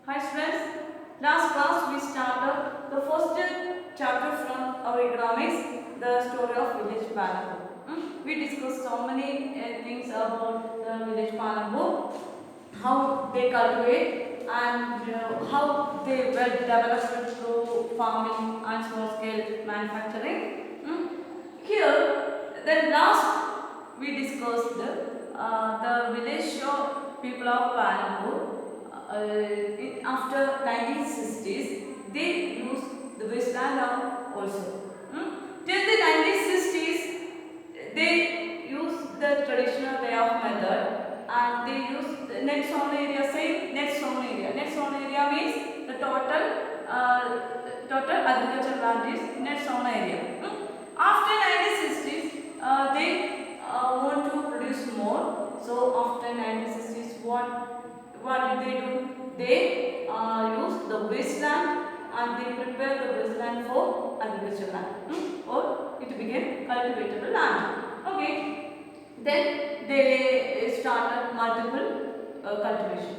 Hi students, last class we started the first chapter from our economics, the story of village Palambo. We discussed so many things about the village Palambo, how they cultivate and how they were developed through farming and small scale manufacturing. Here, then last we discussed the village people of Palambo. After 1960s, they used the wasteland also. Till the 1960s, they used the traditional way of method and they used the net zone area. Same net zone area. Net zone area means the total agricultural land is net zone area. After 1960s, they want to produce more. So after 1960s, what did they do? They use the wasteland and they prepare the wasteland for agricultural land, or it became cultivatable land. Okay. Then they started multiple cultivation.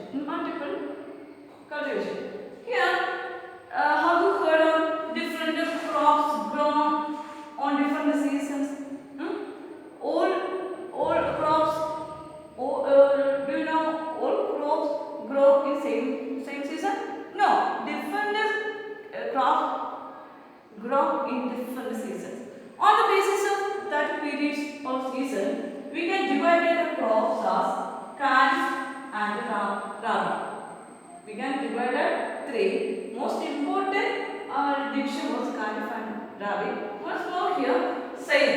Here, have you heard of different crops grown on different seasons? All crops, do you know all crops grow in same season? No, different crops grow in different seasons. On the basis of that periods of season, we can divide the crops as kharif and rabi. We can divide it three. Most important division was kharif and rabi. Once more here, said.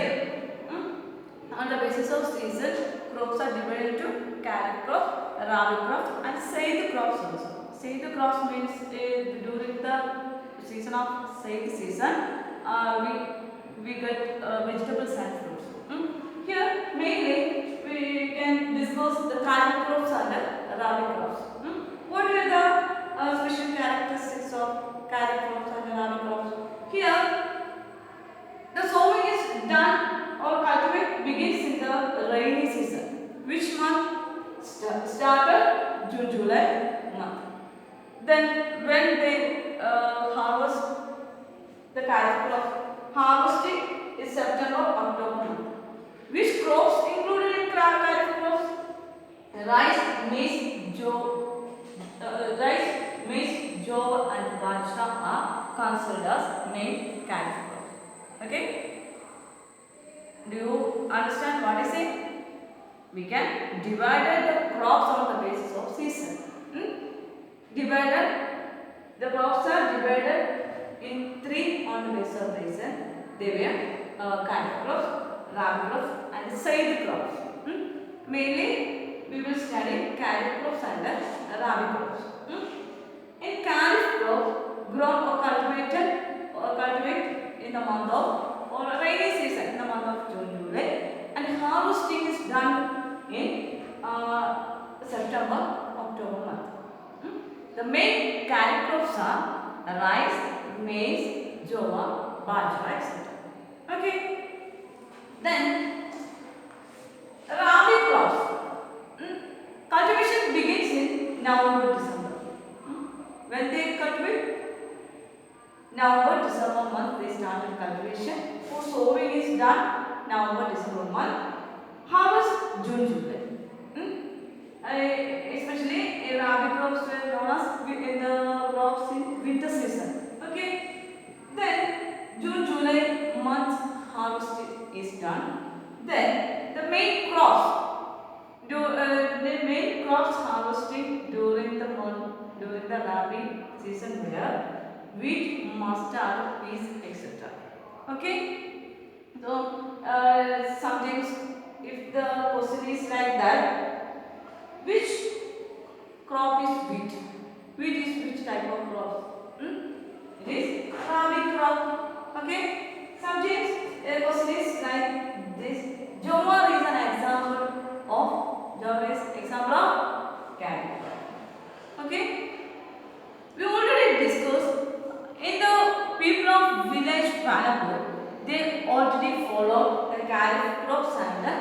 On the basis of season, crops are divided into kharif crops, rabi crops, and said crops also. Said crops means during the season of said season, we get vegetables and fruits. Here mainly we can discuss the kharif crops and the rabi crops. What are the special characteristics of kharif crops and the rabi crops? Here the sowing is done or cultivate begins in the rainy season. Which month? Started June, July month. Then when they harvest the kharif crop, harvesting is September, October month. Which crops included in kharif crops? Rice, maize, jowar and bajra are considered as main kharif crops. Okay? Do you understand what I say? We can divide the crops on the basis of season. The crops are divided in three on the basis of season. They were kharif crops, rabi crops and zaid crops. Mainly we will study kharif crops and rabi crops. In kharif crops, grown or cultivate in the month of or rainy season in the month of June, July, and harvesting is done in September, October month. The main kharif crops are rice, maize, jowar, bajra, etc. Okay. Then rabi crops. Cultivation begins in November, December. When they cultivate, November, December month they started cultivation. For sowing is done November, December month. Harvest June, July. Especially rabi crops were known as in the crops in winter season. Okay. Then June, July month harvest is done. Then the main crops. The main crops harvesting during the rabi season were wheat, mustard, peas, etc. Okay. So sometimes if the question is like that, which crop is wheat? Wheat is which type of crop? It is rabi crop. Okay. Sometimes a question is like this. Jowar is an example of kharif. Okay. We already discussed in the people of village Palamur, they already follow the kharif crops and the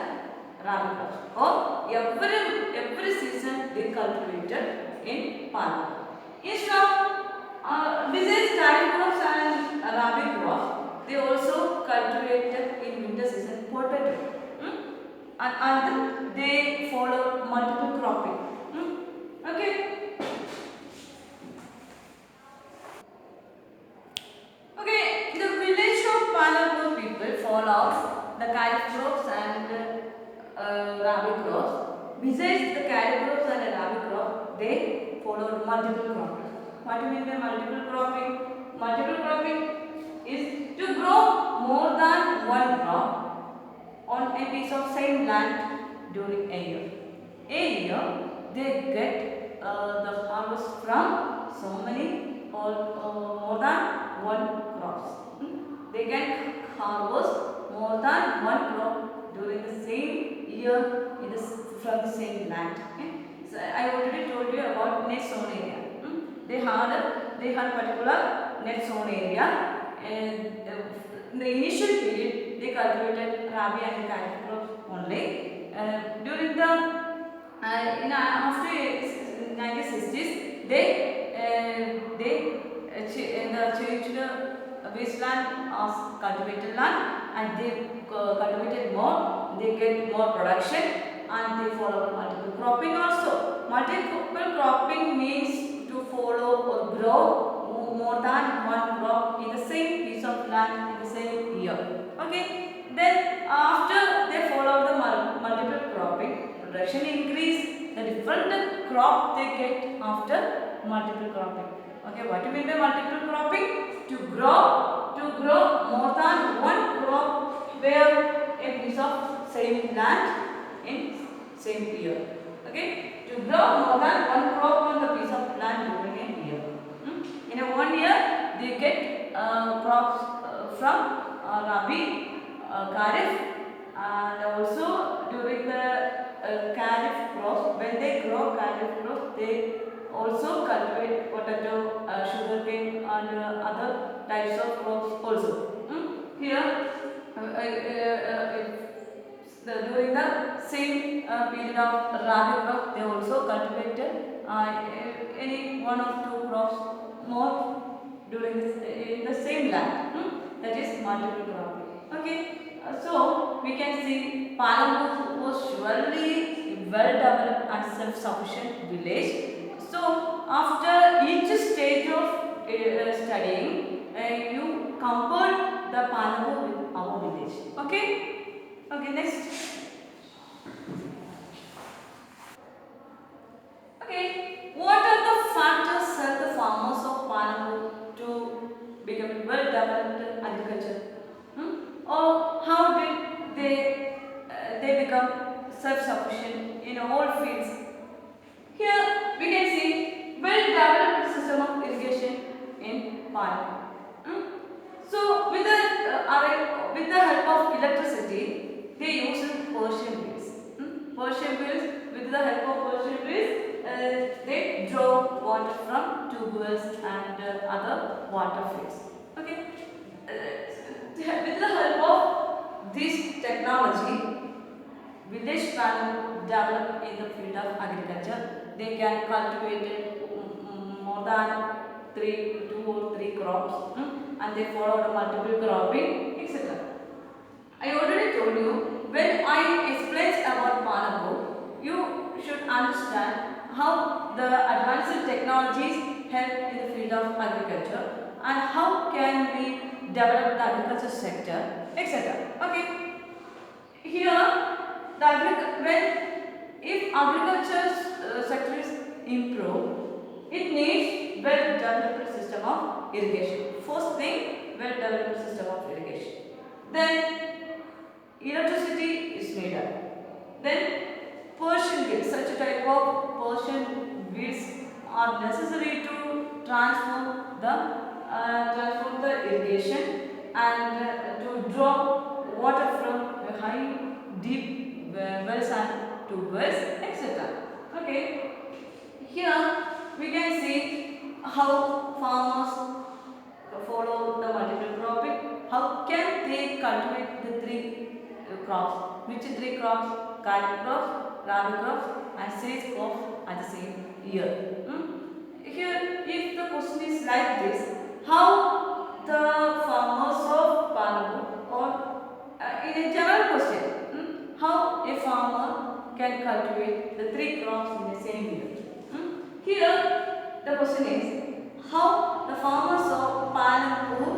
rabi crops. Or every season they cultivated in Palamur. Instead of besides tariff crops and rabi crops, they also cultivated in winter season potato. Hmm? And they follow multiple cropping. Okay. Okay, the village of Palampur people follow the kharif crops and rabi crops. Besides the kharif crops and rabi crop, they follow multiple cropping. What do you mean by multiple cropping? Multiple cropping is to grow more than one crop on a piece of same land during a year. A year they get the harvest from so many or more than one crops. They can harvest more than one crop during the same year in from the same land. Okay? So I already told you about net zone area. They had particular net zone area, and in the initial period they cultivated rabi and kharif crops only. During the after 1960s, they changed the wasteland as cultivated land, and they cultivated more. They get more production, and they follow multiple cropping also. Multiple cropping means to follow or grow more than one crop in the same piece of land in the same year. Okay. Then after they follow the multiple cropping, production increase. The different crop they get after multiple cropping. Okay, what do you mean by multiple cropping? To grow more than one crop where a piece of same land in same year. Okay, to grow more than one crop on the piece of land during a year. In a 1 year, they get crops from rabi, kharif, and also during the kharif crops, when they grow kharif crops, they also cultivate potato, sugarcane, and other types of crops also. Here, during the same period of rabi crop, they also cultivated any one or two crops more during in the same land. That is multiple cropping. Okay, so we can see Palampur was surely a well developed and self-sufficient village. So after each stage of studying, you compare the Palampur with our village. Okay. Okay, next. Okay, what are the factors help the farmers of Palampur to become a well-developed agriculture? Or how did they become self-sufficient in all fields? Here we can see well-developed system of irrigation in Palampur. So with the help of electricity, they use Persian wheels. Persian wheels, with the help of Persian wheels, they draw water from tube wells and other water fields. Okay. With the help of this technology, village farming developed in the field of agriculture. They can cultivate more than two or three crops, and they follow the multiple cropping, etc. I already told you, when I explained about Palampur, you should understand how the advanced technologies help in the field of agriculture and how can we develop the agriculture sector, etc. Okay. Here, if agriculture sector is improved, it needs well-developed system of irrigation. First thing, well-developed system of irrigation. Then electricity is needed. Then Persian wheels, such a type of Persian wheels are necessary to transform the irrigation and to draw water from high deep wells and tube wells, etc. Okay. Here we can see how farmers follow the multiple cropping. How can they cultivate the three crops? Which three crops? Kharif crops, rabi crops, and sage crops at the same year. Here question is like this, how the farmers of Palampur, or in a general question, how a farmer can cultivate the three crops in the same year. Here the question is, how the farmers of Palampur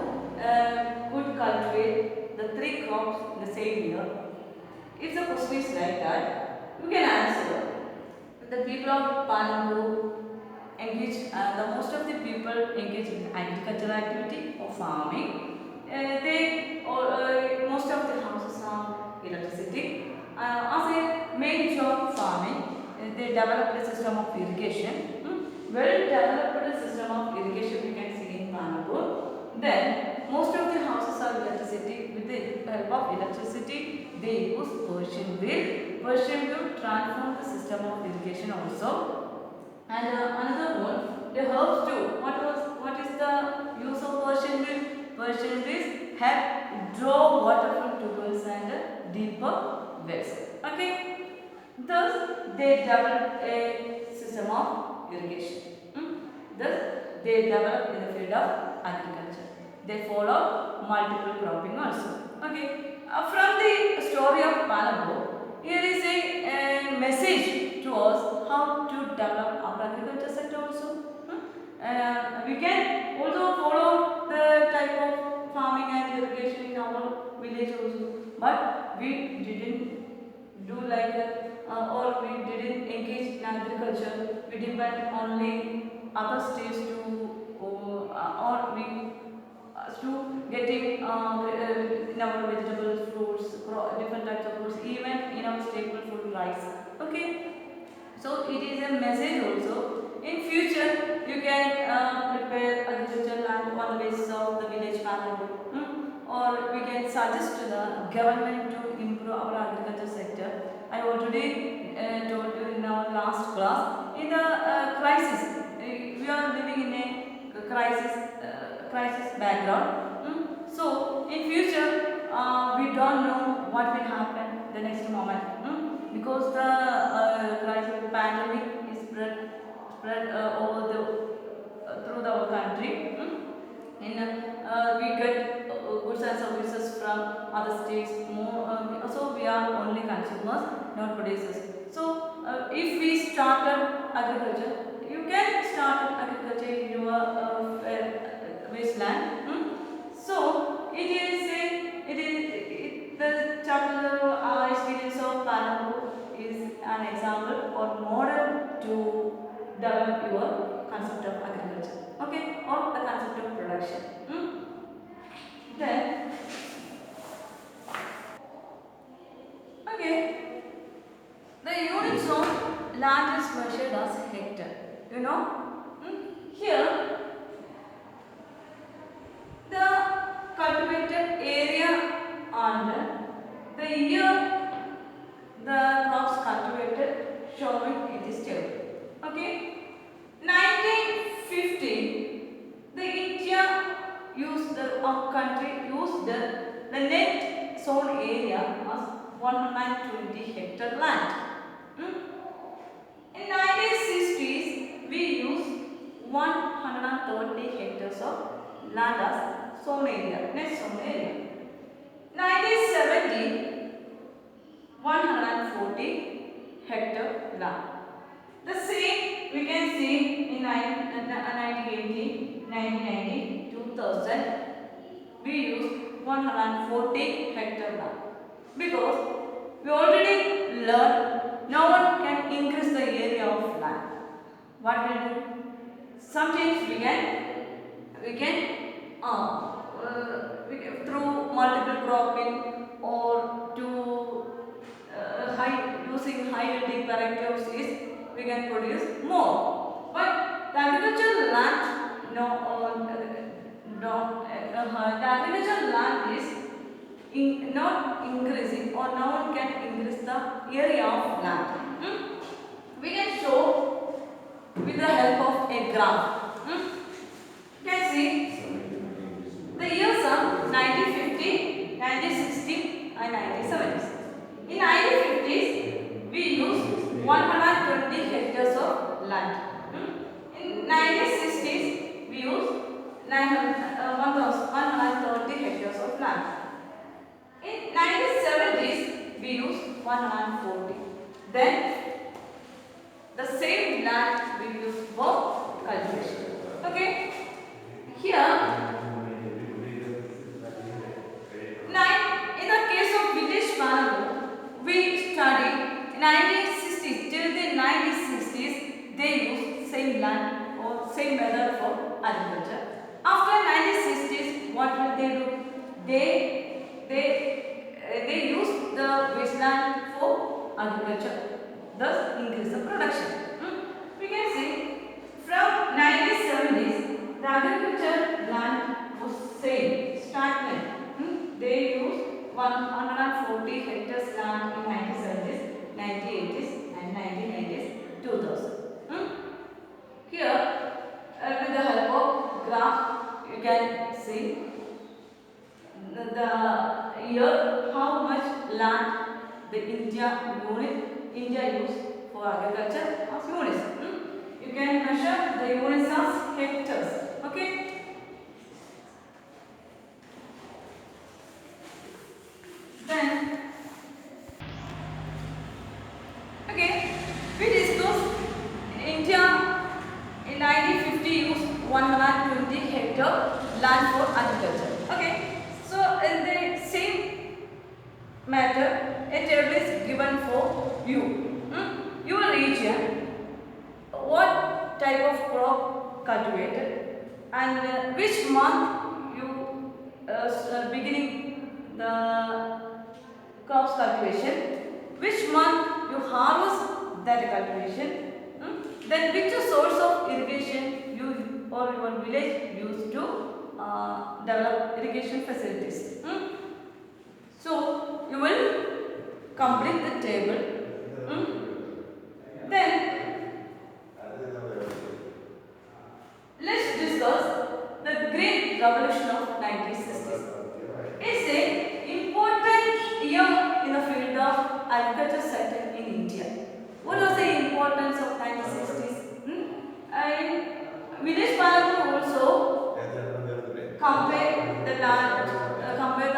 could cultivate the three crops in the same year. If the question is like that, you can answer. The people of Palampur engage, the most of the people engage in agricultural activity or farming. Most of the houses have electricity. As a main job farming, they developed a system of irrigation. Well developed system of irrigation we can see in Palampur. Then most of the houses have electricity. With the help of electricity, they use Persian wheel. Persian wheel transform the system of irrigation also. And another one, the herbs too. What is the use of Persian wheel? Persian wheels help draw water from tubes and deeper wells. Okay. Thus, they develop a system of irrigation. Thus, they develop in the field of agriculture. They follow multiple cropping also. Okay. From the story of Palampur, here is a message to us how to develop our agriculture sector also. We can also follow the type of farming and irrigation in our village also, but we didn't do like or we didn't engage in agriculture. We depend only other states to or we to getting in our vegetables, fruits, different types of fruits, even in our staple food rice. Okay. So it is a message also. In future, you can prepare agricultural land on the basis of the village family, or we can suggest to the government to improve our agriculture sector. I already told you in our last class. In the crisis, we are living in a crisis background. So in future, we don't know what will happen the next moment. Because the crisis pandemic is spread over the through our country. We get goods and services from other states more. So we are only consumers, not producers. So if we started agriculture, you can start agriculture in your wasteland. So the chapter experience of Palampur is an example or model to develop your concept of agriculture, okay, or the concept of production. Then, okay, the units of land is measured as hectare. You know, here the cultivated area and the year the crops cultivated showing it is table. Okay. 1950, the India our country used the net zone area as 120 hectare land. In 1960s, we used 130 hectares of land as zone area, net zone area. 1970, 140 hectare land. The same we can see in 1980, 1990, 2000. We used 140 hectare land because we already learned no one can increase the area of land. What will do? Sometimes we can through multiple cropping or to using high yielding varieties we can produce more. But the agricultural land the agricultural land is not increasing or no one can increase the area of land. We can show with the help of a graph. You can see the years are 1950, 1960 and 1970s. In 1950s, we used 120 hectares of land. In 1960s, 130 hectares of land. In 1970s, we used 140. Then the same land we use for cultivation. Okay. Here, in the case of village Panago, we studied 1960s. Till the 1960s, they used same land or same method for agriculture. After 1960s, what will they do? They use the wasteland for agriculture, thus increase the production. We can see from 1970s, the agriculture land was same, stagnant. They used 140 hectares land in 1970s, 1980s and 1990s, 2000. Here, with the help of graph, you can see the year how much land the India used for agriculture as units. You can measure the units as hectares. Okay. Then, we discussed India in 1950 used 120 hectare land for agriculture. Okay. So, in the same matter, a table is given for you. Your region, what type of crop cultivated, and which month you beginning the crops cultivation, which month you harvest that cultivation, then which source of irrigation you or your village used to develop irrigation facilities. So you will complete the table. Then let's discuss the Great Revolution of 1960s. It's an important year in the field of agriculture sector in India. What was the importance of 1960s? And village Panago also compare the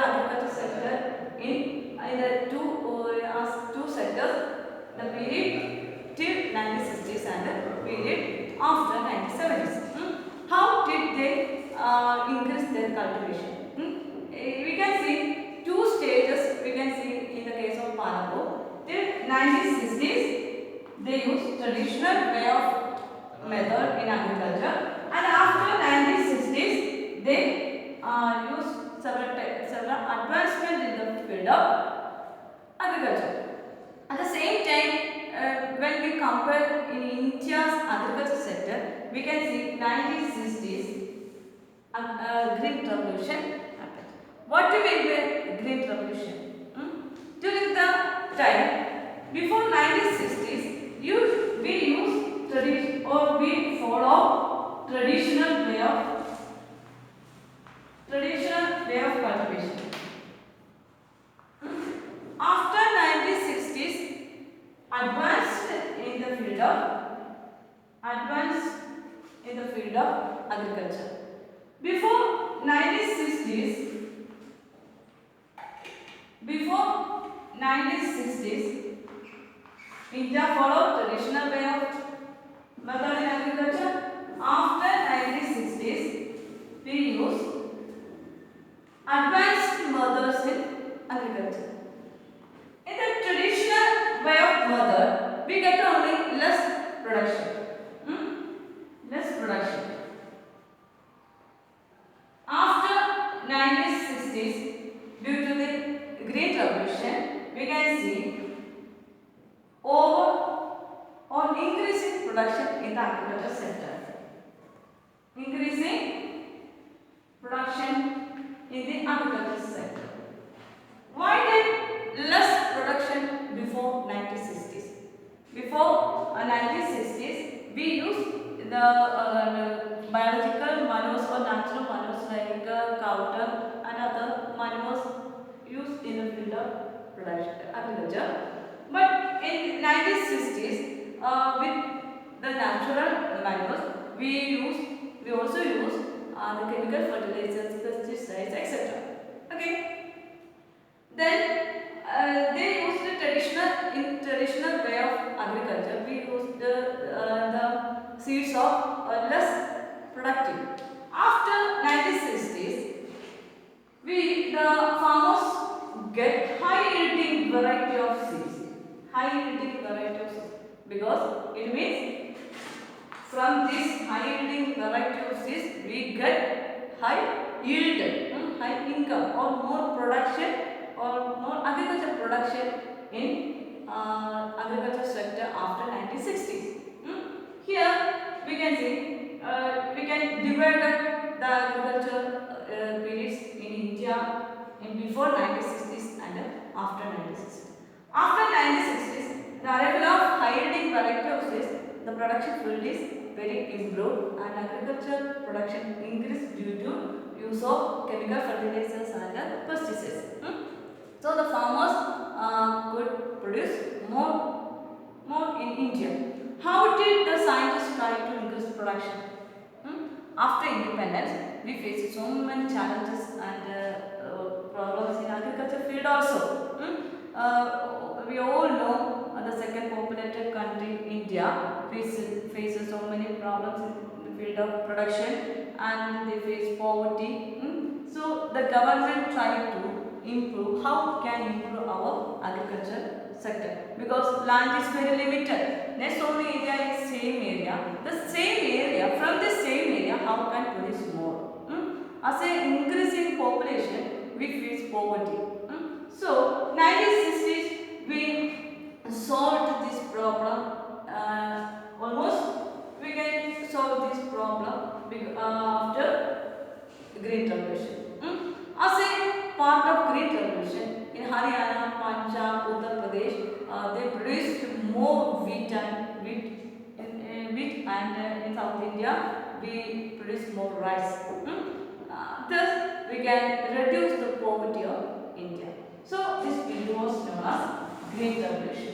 agriculture sector in either two sectors, the period till 1960s and the period after 1970s. How did they increase their cultivation? We can see two stages. We can see in the case of Panago till 1960s they used traditional way of method in agriculture, and after 1960s they used several advancement in the field of agriculture. At the same time, when we compare in India's agriculture sector, we can see 1960s Green Revolution happened. What do you mean by Green Revolution? During the time before 1960s, we follow traditional way of cultivation. After 1960s, advanced in the field of agriculture. Before 1960s, India followed traditional way of method in agriculture. After 1960s, we use advanced methods in agriculture. In the traditional way of method, we get only less production. After 1960s, due to the Great Revolution, we can see increasing production in the agriculture sector. Why did less production before 1960s? Before 1960s, we used the biological manures or natural manures like cow dung and other manures used in the field of agriculture. But in 1960s, with the natural manures, we also use the chemical fertilizers, pesticides, etc. Okay. Then they used the traditional way of agriculture. We used the seeds of less productive. After 1960s, we the farmers get high yielding variety of seeds. High yielding variety of seeds because it means from this high yielding variety of seeds we get high yield, high income or more production or more agriculture production in agriculture sector after 1960s. Here we can see we can divide the agriculture periods in India in before 1960s and after 1960s. After 1960s, the arrival of high yielding variety of seeds, the production field is very improved and agriculture production increased due to use of chemical fertilizers and pesticides. So the farmers could produce more in India. How did the scientists try to increase production? After independence, we faced so many challenges and problems in agriculture field also. We all know the second populated country, India, faces so many problems in the field of production and they face poverty. So the government tried to improve how can improve our agriculture sector because land is very limited. Next only area is same area. The same area from the same area how can produce more? As a increasing population we face poverty. So 1960s we solved this problem. Almost we can solve this problem after Green Revolution. As a part of Green Revolution, in Haryana, Punjab, Uttar Pradesh, they produced more wheat and in South India we produce more rice. Thus, we can reduce the poverty of India. So, this period was known as Green Revolution.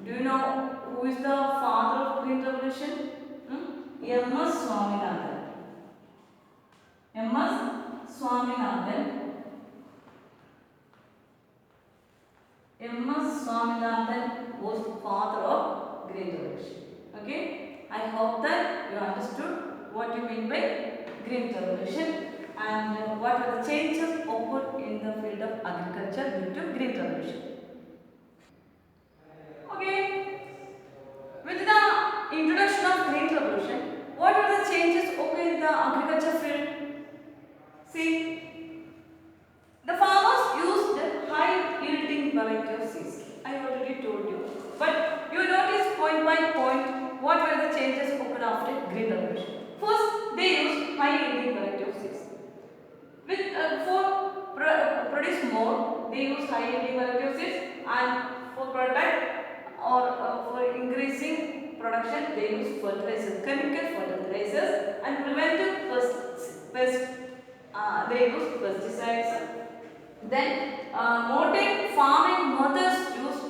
Do you know who is the father of Green Revolution? M's Swaminathan. M's Swaminathan. M's Swaminathan was the father of Green Revolution. Okay? I hope that you understood what you mean by Green Revolution and what are the changes occurred in the field of agriculture due to Green Revolution. Okay? With the introduction of Green Revolution, what are the changes occurred in the agriculture field? See, the farmers used high yielding variety of seeds. I already told you. But you notice point by point what were the changes occurred after Green Revolution. First, they used high yielding variety of seeds. With produce more, they use high yielding variety of seeds, and for protect or for increasing production, they use fertilizers, chemical fertilizers, and preventive they use pesticides. Then modern farming methods used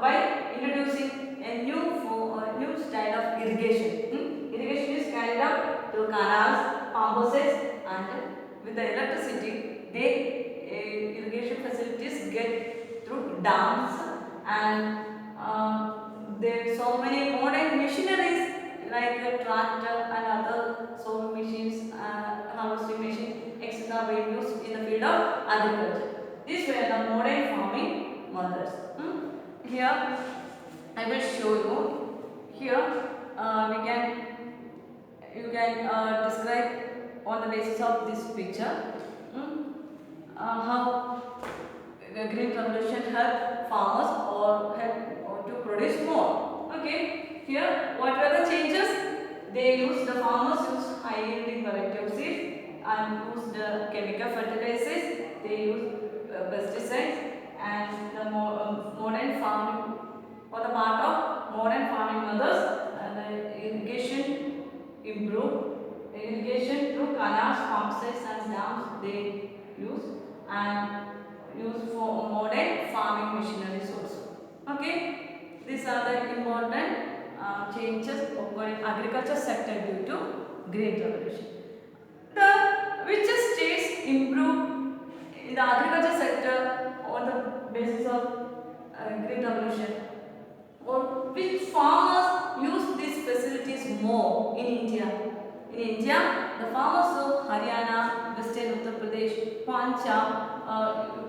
by introducing a new style of irrigation. Irrigation is carried out through canals, pump sets, and with the electricity, irrigation facilities get through dams, and there are so many modern machineries like a tractor and other sowing machines, harvesting machine, etc. were used in the field of agriculture. These were the modern farming methods. Here I will show you. Here you can describe on the basis of this picture how the Green Revolution helped farmers or helped to produce more. Okay, here what were the changes? The farmers used high yielding variety of seeds and used the chemical fertilizers. They used pesticides and the modern farming for the part of modern farming methods and the irrigation improved. Irrigation through canals, pump sets and dams they use and use for modern farming machineries also. Okay, these are the important changes occurring in agriculture sector due to Green Revolution. basis of Green Revolution, or which farmers use these facilities more in India? In India, the farmers of Haryana, Western Uttar Pradesh, Punjab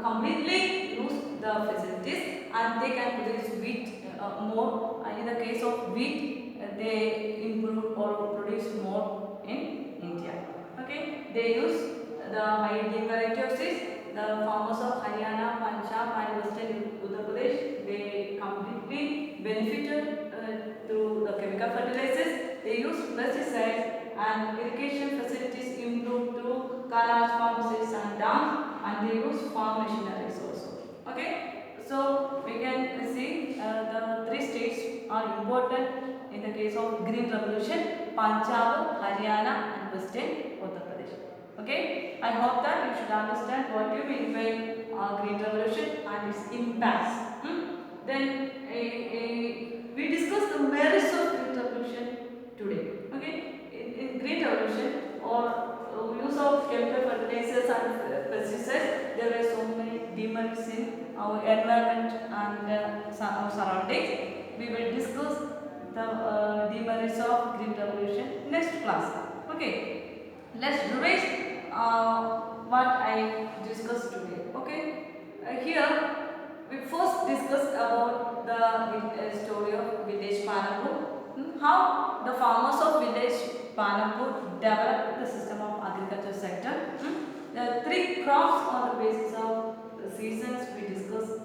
completely use the facilities and they can produce wheat more. And in the case of wheat, they improve or produce more in India. Okay, they use the high yielding variety of seeds. The farmers of Haryana, Punjab, and Western Uttar Pradesh, they completely benefited through the chemical fertilizers. They use pesticides and irrigation facilities improved through canals, pump sets, and dams, and they use farm machineries also. Okay, so we can see the three states are important in the case of Green Revolution: Punjab, Haryana, and Western Uttar Pradesh. Okay, I hope that you should understand what you mean by Green Revolution and its impacts. Then we discuss the merits of Green Revolution today. Okay, in Green Revolution or use of chemical fertilizers and pesticides, there are so many demerits in our environment and our surroundings. We will discuss the demerits of Green Revolution next class. Okay, let's revise what I discussed today. Okay, here we first discussed about the story of village Panapur, how the farmers of village Panapur developed the system of agriculture sector. The three crops on the basis of the seasons we discussed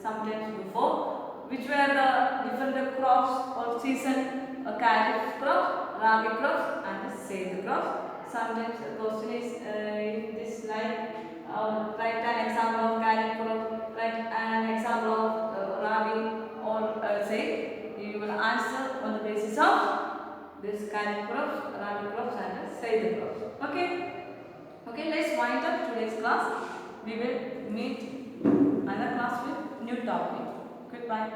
sometimes before, which were the different crops or season, kharif crops, rabi crops, and zaid crops. Sometimes the question is in this slide, write an example of kharif crop, write an example of rabi or zaid. You will answer on the basis of this kharif crops, rabi crops, and zaid crops. Okay. Okay, let's wind up today's class. We will meet another class with new topic. Goodbye.